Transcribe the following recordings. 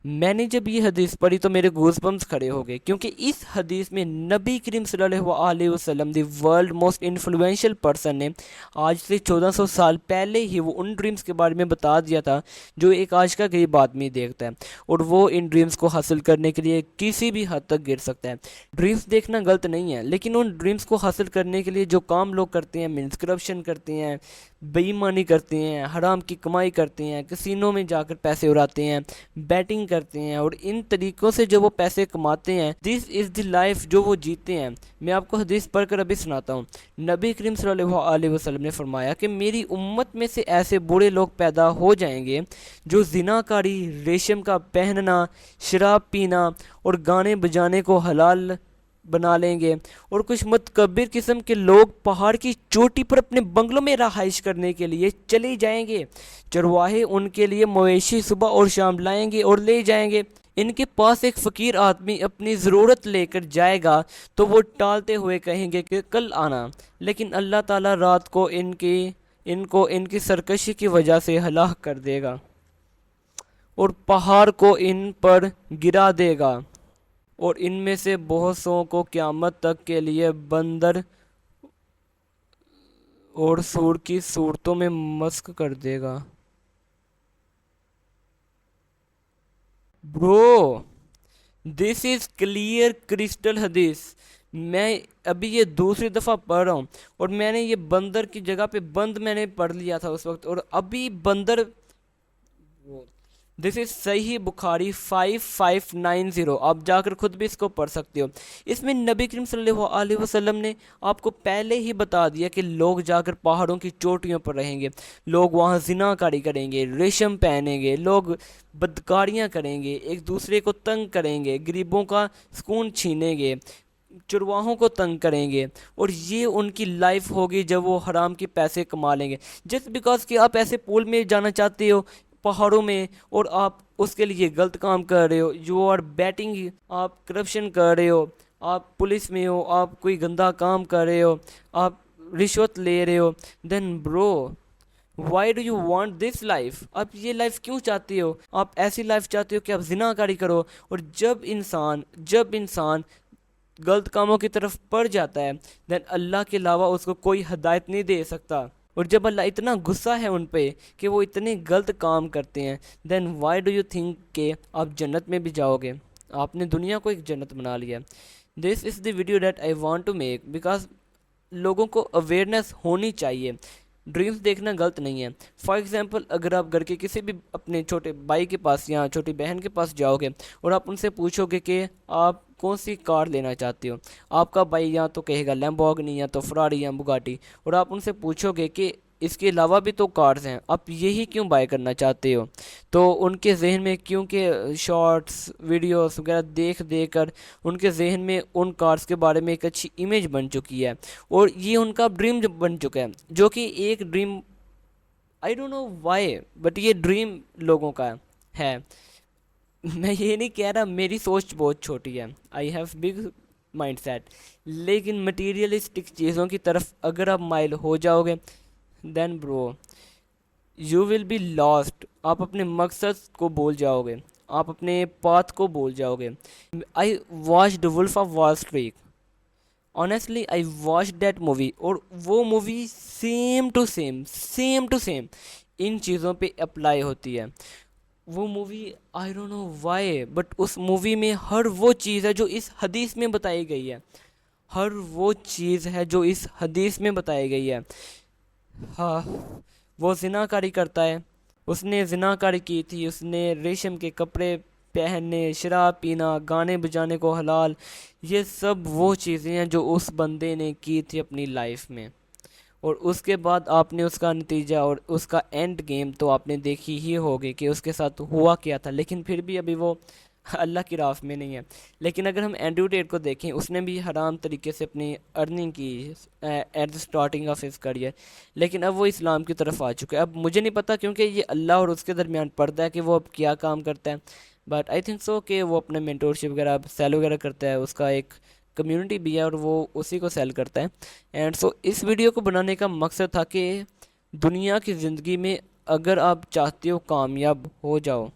میں نے جب یہ حدیث پڑھی تو میرے گوز بمس کھڑے ہو گئے، کیونکہ اس حدیث میں نبی کریم صلی اللہ علیہ وسلم دی ورلڈ موسٹ انفلوئنشل پرسن نے آج سے 1400 سال پہلے ہی وہ ان ڈریمز کے بارے میں بتا دیا تھا جو ایک آج کا غریب آدمی دیکھتا ہے، اور وہ ان ڈریمز کو حاصل کرنے کے لیے کسی بھی حد تک گر سکتا ہے۔ ڈریمز دیکھنا غلط نہیں ہے، لیکن ان ڈریمز کو حاصل کرنے کے لیے جو کام لوگ کرتے ہیں، مینس کرپشن کرتے ہیں، بے ایمانی کرتے ہیں، حرام کی کمائی کرتے ہیں، کسینوں میں جا کر پیسے اڑاتے ہیں، بیٹنگ کرتے ہیں، اور ان طریقوں سے جو وہ پیسے کماتے ہیں، دس از دی لائف جو وہ جیتے ہیں۔ میں آپ کو حدیث پڑھ کر ابھی سناتا ہوں۔ نبی کریم صلی اللہ علیہ وسلم نے فرمایا کہ میری امت میں سے ایسے بوڑھے لوگ پیدا ہو جائیں گے جو زنا کاری، ریشم کا پہننا، شراب پینا اور گانے بجانے کو حلال بنا لیں گے، اور کچھ متکبر قسم کے لوگ پہاڑ کی چوٹی پر اپنے بنگلوں میں رہائش کرنے کے لیے چلے جائیں گے۔ چرواہے ان کے لیے مویشی صبح اور شام لائیں گے اور لے جائیں گے۔ ان کے پاس ایک فقیر آدمی اپنی ضرورت لے کر جائے گا تو وہ ٹالتے ہوئے کہیں گے کہ کل آنا، لیکن اللہ تعالیٰ رات کو ان کی سرکشی کی وجہ سے ہلاک کر دے گا اور پہاڑ کو ان پر گرا دے گا، اور ان میں سے بہت سو کو قیامت تک کے لیے بندر اور سور کی صورتوں میں مسخ کر دے گا۔ برو، دس از کلیئر کرسٹل حدیث۔ میں ابھی یہ دوسری دفعہ پڑھ رہا ہوں، اور میں نے یہ بندر کی جگہ پہ بند میں نے پڑھ لیا تھا اس وقت، اور ابھی بندر، دس از صحیح بخاری 5590، آپ جا کر خود بھی اس کو پڑھ سکتے ہو۔ اس میں نبی کریم صلی اللہ علیہ وسلم نے آپ کو پہلے ہی بتا دیا کہ لوگ جا کر پہاڑوں کی چوٹیوں پر رہیں گے، لوگ وہاں زنا کاری کریں گے، ریشم پہنیں گے، لوگ بدکاریاں کریں گے، ایک دوسرے کو تنگ کریں گے، غریبوں کا سکون چھینیں گے، چرواہوں کو تنگ کریں گے، اور یہ ان کی لائف ہوگی جب وہ حرام کے پیسے کما لیں گے۔ جسٹ بیکاز کہ آپ ایسے پول میں جانا چاہتے ہو پہاڑوں میں، اور آپ اس کے لیے غلط کام کر رہے ہو، یو آر بیٹنگ، آپ کرپشن کر رہے ہو، آپ پولیس میں ہو، آپ کوئی گندا کام کر رہے ہو، آپ رشوت لے رہے ہو، دین برو why do you want this life? آپ یہ لائف کیوں چاہتے ہو؟ آپ ایسی لائف چاہتے ہو کہ آپ زنا کاری کرو، اور جب انسان غلط کاموں کی طرف پڑ جاتا ہے، دین اللہ کے علاوہ اس کو کوئی ہدایت نہیں دے سکتا، اور جب اللہ اتنا غصہ ہے ان پہ کہ وہ اتنے غلط کام کرتے ہیں، دین وائی ڈو یو تھنک کہ آپ جنت میں بھی جاؤ گے؟ آپ نے دنیا کو ایک جنت بنا لیا۔ This is the video that I want to make because لوگوں کو اویئرنیس ہونی چاہیے۔ ڈریمز دیکھنا غلط نہیں ہے۔ فار ایگزامپل، اگر آپ گھر کے کسی بھی اپنے چھوٹے بھائی کے پاس یا چھوٹی بہن کے پاس جاؤ گے اور آپ ان سے پوچھو گے کہ آپ کون سی کار لینا چاہتے ہو، آپ کا بھائی یا تو کہے گا لیمبورگنی، یا تو فراری، یا بگاٹی، اور آپ ان سے پوچھو گے کہ اس کے علاوہ بھی تو کارز ہیں، آپ یہی کیوں بائی کرنا چاہتے ہو؟ تو ان کے ذہن میں، کیونکہ شارٹس ویڈیوز وغیرہ دیکھ دیکھ کر ان کے ذہن میں ان کارز کے بارے میں ایک اچھی امیج بن چکی ہے، اور یہ ان کا ڈریم بن چکا ہے، جو کہ ایک dream, I don't know why, but یہ ڈریم لوگوں کا ہے۔ میں یہ نہیں کہہ رہا میری سوچ بہت چھوٹی ہے، I have big mindset, لیکن مٹیریلسٹک چیزوں کی طرف اگر آپ مائل ہو جاؤ گے، دین bro you will be last. آپ اپنے مقصد کو بھول جاؤ گے، آپ اپنے پاتھ کو بھول جاؤ گے۔ I watched Wolf of Wall Street, honestly I watch that movie, اور وہ مووی سیم ٹو سیم ان چیزوں پہ اپلائی ہوتی ہے۔ وہ movie, I don't know why, but اس مووی میں ہر وہ چیز ہے جو اس حدیث میں بتائی گئی ہے، ہر وہ چیز ہے جو اس حدیث میں بتائی گئی ہے۔ ہاں، وہ زنا کاری کرتا ہے، اس نے زنا کاری کی تھی، اس نے ریشم کے کپڑے پہننے، شراب پینا، گانے بجانے کو حلال، یہ سب وہ چیزیں ہیں جو اس بندے نے کی تھی اپنی لائف میں، اور اس کے بعد آپ نے اس کا نتیجہ اور اس کا اینڈ گیم تو آپ نے دیکھی ہی ہوگی کہ اس کے ساتھ ہوا کیا تھا، لیکن پھر بھی ابھی وہ اللہ کی راہ میں نہیں ہے۔ لیکن اگر ہم اینڈریو ٹیٹ کو دیکھیں، اس نے بھی حرام طریقے سے اپنی ارننگ کی at the starting of his career, لیکن اب وہ اسلام کی طرف آ چکا ہے۔ اب مجھے نہیں پتا کیونکہ یہ اللہ اور اس کے درمیان پردہ ہے کہ وہ اب کیا کام کرتا ہے، بٹ آئی تھنک سو کہ وہ اپنے مینٹورشپ وغیرہ سیل وغیرہ کرتا ہے، اس کا ایک کمیونٹی بھی ہے اور وہ اسی کو سیل کرتا ہے۔ اینڈ سو اس ویڈیو کو بنانے کا مقصد تھا کہ دنیا کی زندگی میں اگر آپ چاہتے ہو کامیاب ہو جاؤ،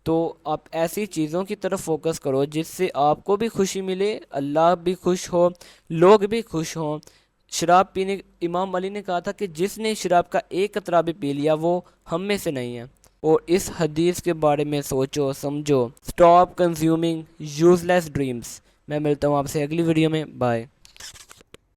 تو آپ ایسی چیزوں کی طرف فوکس کرو جس سے آپ کو بھی خوشی ملے، اللہ بھی خوش ہو، لوگ بھی خوش ہوں۔ شراب پینے، امام علی نے کہا تھا کہ جس نے شراب کا ایک قطرہ بھی پی لیا وہ ہم میں سے نہیں ہے۔ اور اس حدیث کے بارے میں سوچو سمجھو۔ اسٹاپ کنزیومنگ یوز لیس ڈریمز۔ میں ملتا ہوں آپ سے اگلی ویڈیو میں، بائے۔